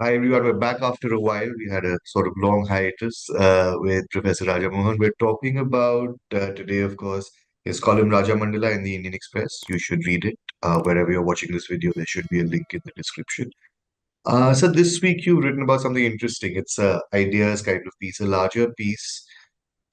Hi everyone, we're back after a while. We had a sort of long hiatus with Professor Raja Mohan. We're talking about today, of course, his column Raja Mandala in the Indian Express. You should read it. Wherever you're watching this video, there should be a link in the description. So this week you've written about something interesting. It's a ideas kind of piece, a larger piece.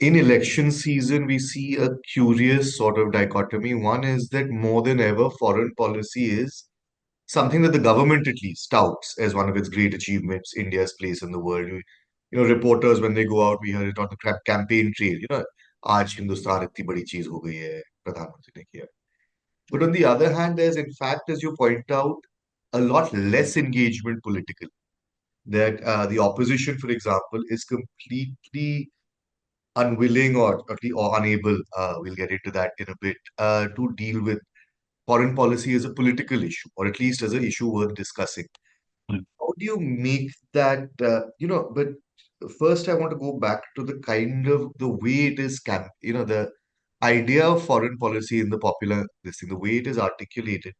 In election season, we see a curious sort of dichotomy. One is that more than ever, foreign policy is something that the government at least touts as one of its great achievements, India's place in the world. Reporters when they go out, we hear it on the campaign trail. आज हिंदुस्तान इतनी बड़ी चीज हो गई है प्रधानमंत्री ने किया. But on the other hand, there's in fact, as you point out, a lot less engagement politically. That the opposition, for example, is completely unwilling or unable. We'll get into that in a bit to deal with foreign policy as a political issue, or at least as an issue worth discussing. How do you make that, but first I want to go back to the kind of the way it is, the idea of foreign policy in the popular, this thing, the way it is articulated.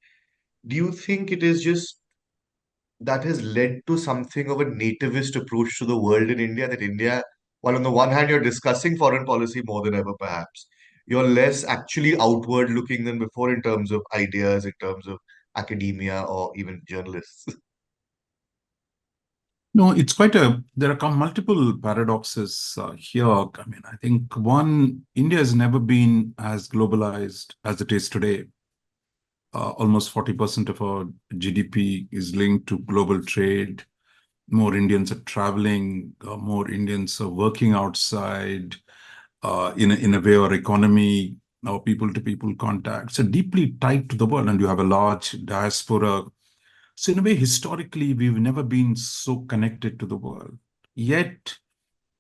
Do you think it is just that has led to something of a nativist approach to the world in India? That India, while on the one hand you're discussing foreign policy more than ever, perhaps, you're less actually outward looking than before in terms of ideas, in terms of academia, or even journalists. No, it's there are multiple paradoxes here. I mean, I think one, India has never been as globalized as it is today. Almost 40% of our GDP is linked to global trade. More Indians are traveling, more Indians are working outside. In a way, our economy, our people-to-people contacts are deeply tied to the world, and you have a large diaspora. So in a way, historically, we've never been so connected to the world. Yet,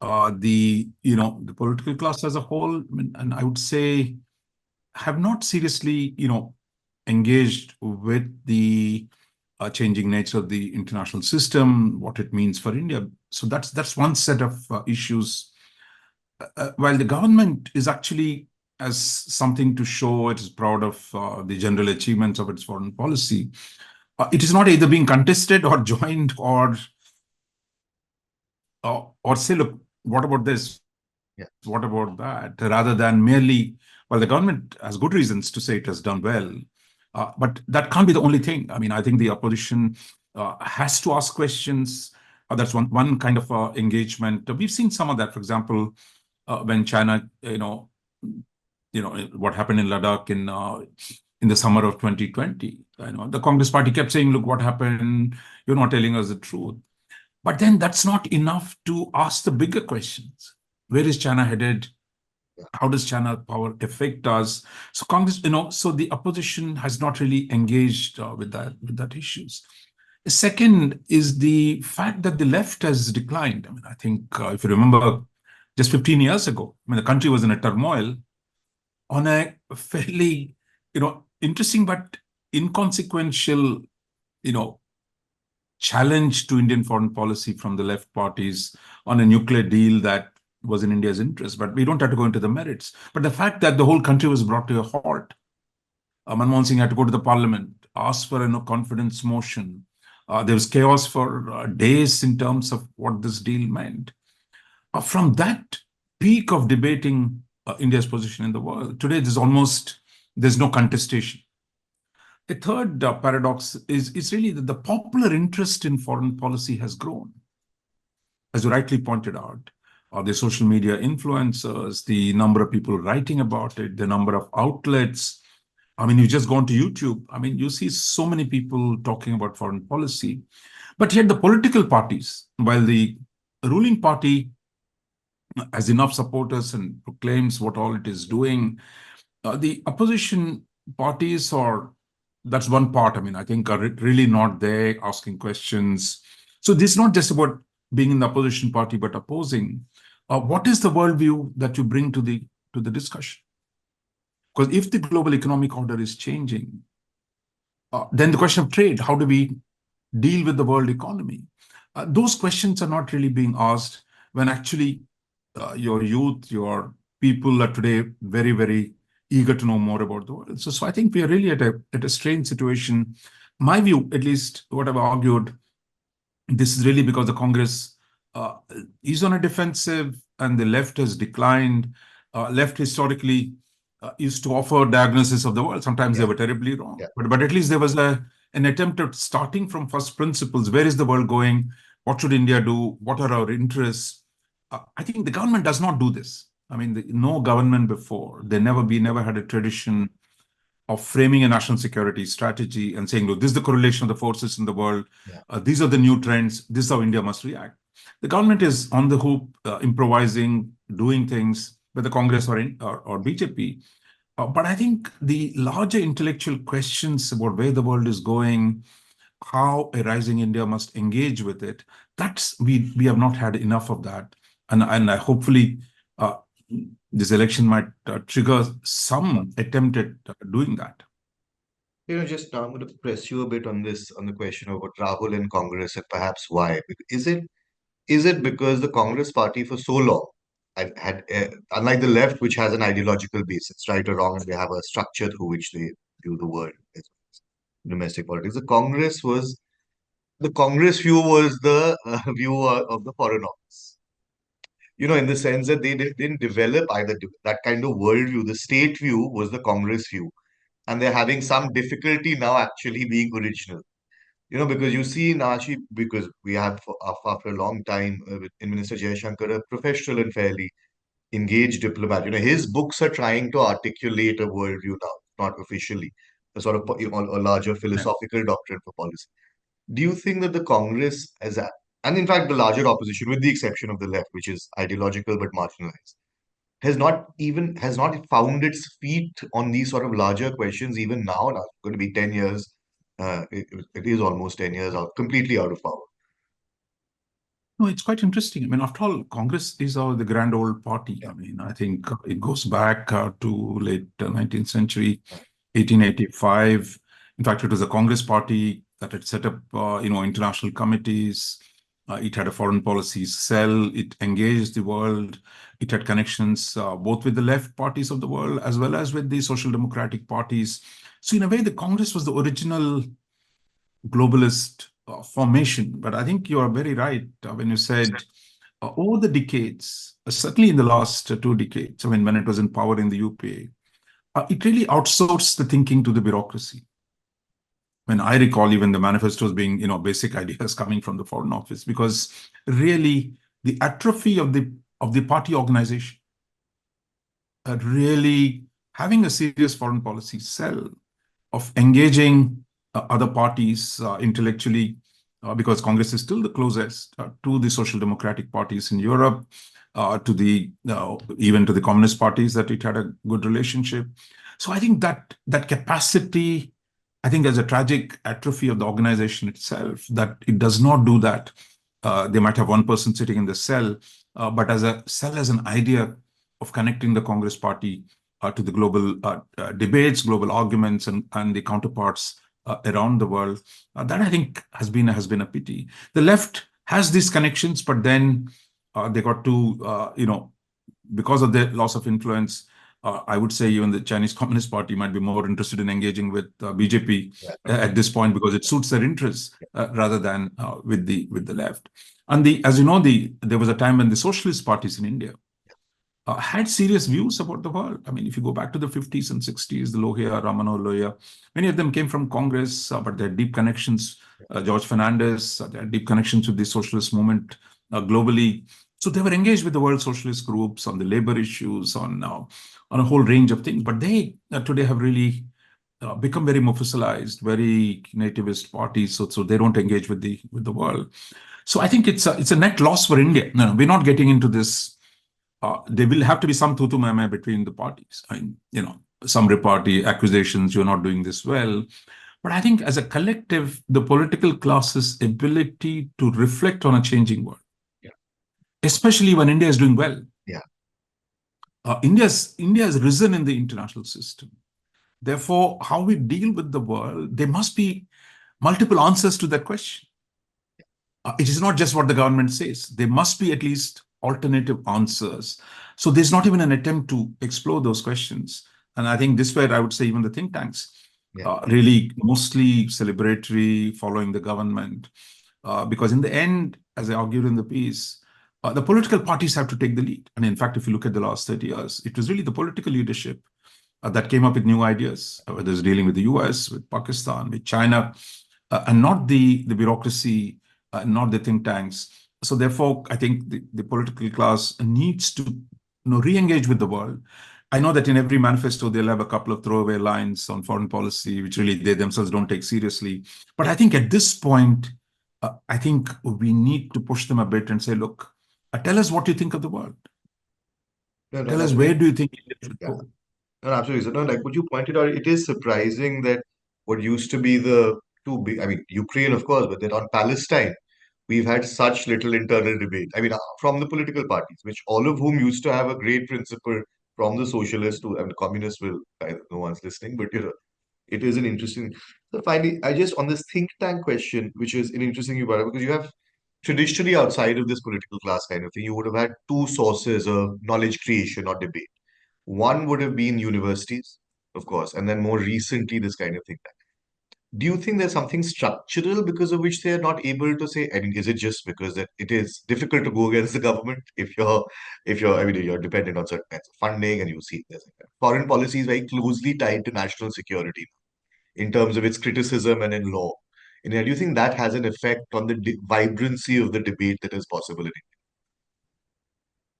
the political class as a whole, and I would say, have not seriously, engaged with the changing nature of the international system, what it means for India. So that's one set of issues. While the government is actually as something to show, it is proud of the general achievements of its foreign policy. It is not either being contested or joined or say, look, what about this? Yeah. What about that? Rather than merely, well, the government has good reasons to say it has done well, but that can't be the only thing. I mean, I think the opposition has to ask questions. That's one kind of engagement. We've seen some of that, for example, when China, what happened in Ladakh in the summer of 2020. The Congress Party kept saying, look, what happened? You're not telling us the truth. But then that's not enough to ask the bigger questions. Where is China headed? How does China power affect us? So Congress, so the opposition has not really engaged with that issues. The second is the fact that the left has declined. I mean, I think if you remember, just 15 years ago, when the country was in a turmoil, on a fairly, interesting but inconsequential, challenge to Indian foreign policy from the left parties on a nuclear deal that was in India's interest. But we don't have to go into the merits. But the fact that the whole country was brought to a halt, Manmohan Singh had to go to the parliament, ask for a confidence motion. There was chaos for days in terms of what this deal meant. From that peak of debating India's position in the world, today there's no contestation. A third paradox is really that the popular interest in foreign policy has grown. As you rightly pointed out, the social media influencers, the number of people writing about it, the number of outlets. I mean, you just go onto YouTube. I mean, you see so many people talking about foreign policy. But yet the political parties, while the ruling party has enough supporters and proclaims what all it is doing, the opposition parties that's one part, I mean, I think are really not there asking questions. So this is not just about being in the opposition party, but opposing. What is the worldview that you bring to the discussion? Because if the global economic order is changing, then the question of trade, how do we deal with the world economy? Those questions are not really being asked when actually your youth, your people are today very, very eager to know more about the world. So I think we are really at a strange situation. My view, at least what I've argued, this is really because the Congress is on a defensive and the left has declined. Left historically used to offer diagnosis of the world. Sometimes they Yeah, were terribly wrong, yeah. but at least there was an attempt at starting from first principles. Where is the world going? What should India do? What are our interests? I think the government does not do this. I mean, no government before. We never had a tradition of framing a national security strategy and saying, look, this is the correlation of the forces in the world. Yeah. These are the new trends. This is how India must react. The government is on the hoop, improvising, doing things with the Congress or BJP. But I think the larger intellectual questions about where the world is going, how a rising India must engage with it, we have not had enough of that. And I hopefully uh, this election might trigger some attempt at doing that. Just now I'm going to press you a bit on this, on the question about Rahul and Congress and perhaps why. Is it because the Congress party for so long had, unlike the left, which has an ideological basis, right or wrong, they have a structure through which they view the world as domestic politics. The Congress view was the view of the Foreign Office. In the sense that they didn't develop either that kind of worldview. The state view was the Congress view, and they're having some difficulty now actually being original. Because you see now, actually, because we have after a long time in Minister Jaishankar, a professional and fairly engaged diplomat. His books are trying to articulate a worldview now, not officially, a sort of a larger Yeah. philosophical doctrine for policy. Do you think that the Congress, and in fact the larger opposition, with the exception of the left, which is ideological but marginalized, has not found its feet on these sort of larger questions even now? Now it's going to be 10 years. It is almost 10 years out, completely out of power. No, it's quite interesting. I mean, after all, Congress is the grand old party. Yeah. I mean, I think it goes back to late 19th century, 1885. In fact, it was the Congress party that had set up, international committees. It had a foreign policy cell. It engaged the world. It had connections both with the left parties of the world as well as with the social democratic parties. So in a way, the Congress was the original globalist formation. But I think you are very right when you said over the decades, certainly in the last 2 decades, I mean, when it was in power in the UPA, it really outsourced the thinking to the bureaucracy. When I recall even the manifestos being, basic ideas coming from the Foreign Office, because really the atrophy of the party organization, really having a serious foreign policy cell of engaging other parties intellectually, because Congress is still the closest to the social democratic parties in Europe, even to the communist parties that it had a good relationship. So I think that capacity, I think there's a tragic atrophy of the organization itself, that it does not do that. They might have one person sitting in the cell, but as a cell, as an idea of connecting the Congress party to the global debates, global arguments, and the counterparts around the world. That I think has been a pity. The left has these connections, but then they got to, because of their loss of influence, I would say even the Chinese Communist Party might be more interested in engaging with BJP at this point because it suits their interests rather than with the left. And as you know, there was a time when the socialist parties in India had serious views about the world. I mean, if you go back to the 50s and 60s, the Lohia, Ramano Lohia, many of them came from Congress, but they had deep connections. George Fernandez, they had deep connections with the socialist movement globally. So they were engaged with the world socialist groups on the labor issues, on a whole range of things. But they today have really become very Mufusalized, very nativist parties. So they don't engage with the world. So I think it's a net loss for India. No, we're not getting into this. There will have to be some tutu meme between the parties. I mean, some repartee accusations, you're not doing this well. But I think as a collective, the political class's ability to reflect on a changing world, especially when India is doing well. India has risen in the international system. Therefore, how we deal with the world, there must be multiple answers to that question. It is not just what the government says. There must be at least alternative answers. So there's not even an attempt to explore those questions. And I think this where I would say even the think tanks really mostly celebratory, following the government. Because in the end, as I argued in the piece, the political parties have to take the lead. And in fact, if you look at the last 30 years, it was really the political leadership that came up with new ideas, whether it's dealing with the US, with Pakistan, with China, and not the bureaucracy, not the think tanks. So therefore, I think the political class needs to re-engage with the world. I know that in every manifesto, they'll have a couple of throwaway lines on foreign policy, which really they themselves don't take seriously. But I think at this point, I think we need to push them a bit and say, look, tell us what you think of the world. No, no, Tell us that's where very, do you think India should yeah. go? No, absolutely. So, no, like what you pointed out, it is surprising that what used to be the two big, I mean, Ukraine, of course, but then on Palestine, we've had such little internal debate. I mean, from the political parties, which all of whom used to have a great principle from the socialist to, I mean, communists will, no one's listening, but it is an interesting. So finally, I just on this think tank question, which is an interesting you brought up, because you have traditionally outside of this political class kind of thing, you would have had two sources of knowledge creation or debate. One would have been universities, of course, and then more recently, this kind of think tank. Do you think there's something structural because of which they are not able to say? I mean, is it just because that it is difficult to go against the government I mean, you're dependent on certain kinds of funding, and you see there's foreign policy is very closely tied to national security in terms of its criticism and in law. And do you think that has an effect on the vibrancy of the debate that is possible in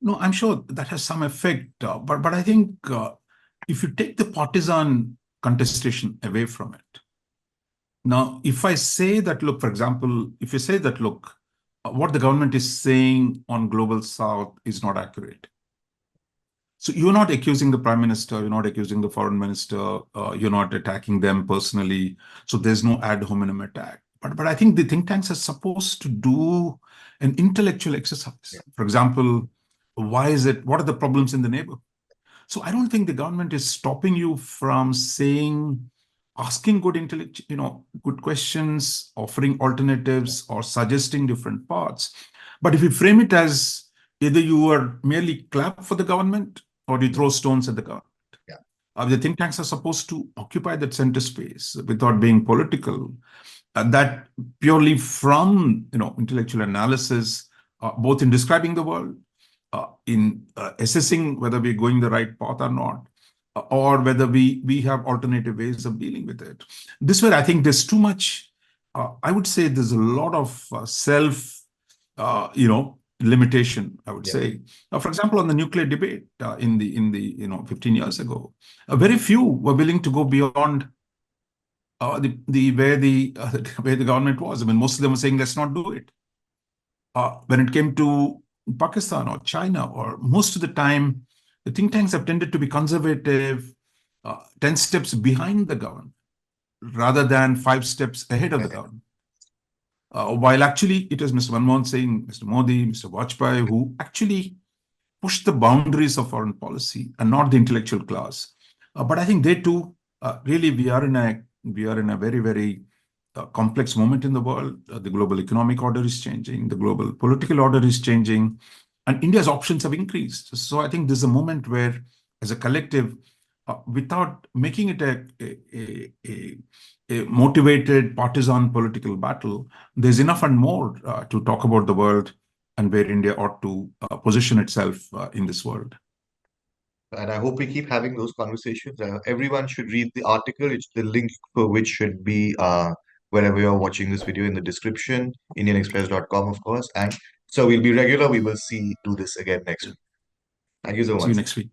No, I'm sure that has some effect, but I think if you take the partisan contestation away from it, now if I say that, look, for example, if you say that, look, what the government is saying on global south is not accurate. So you're not accusing the prime minister, you're not accusing the foreign minister, you're not attacking them personally. So there's no ad hominem attack. But I think the think tanks are supposed to do an intellectual exercise. For example, why is it? What are the problems in the neighborhood? So I don't think the government is stopping you from saying, asking good questions, offering alternatives, or suggesting different paths. But if you frame it as either you are merely clap for the government or you throw stones at the government. Yeah. The think tanks are supposed to occupy that center space without being political. That purely from intellectual analysis, both in describing the world, in assessing whether we're going the right path or not, or whether we have alternative ways of dealing with it. This way, I think there's too much. I would say there's a lot of self, limitation. I would say, for example, on the nuclear debate in the 15 years ago, very few were willing to go beyond where the government was. I mean, most of them were saying, let's not do it. When it came to Pakistan or China, or most of the time, the think tanks have tended to be conservative, 10 steps behind the government, rather than 5 steps ahead of the government. While actually it was Mr. Manmohan Singh, Mr. Modi, Mr. Vajpayee, who actually pushed the boundaries of foreign policy and not the intellectual class. But I think they too, really, we are in a very, very complex moment in the world. The global economic order is changing, the global political order is changing, and India's options have increased. So I think there's a moment where, as a collective, without making it a motivated partisan political battle, there's enough and more to talk about the world and where India ought to position itself in this world. And I hope we keep having those conversations. Everyone should read the article. It's the link for which should be wherever you're watching this video in the description, indianexpress.com, of course. And so we'll be regular. We will do this again next week. Thank you so See you much. next week.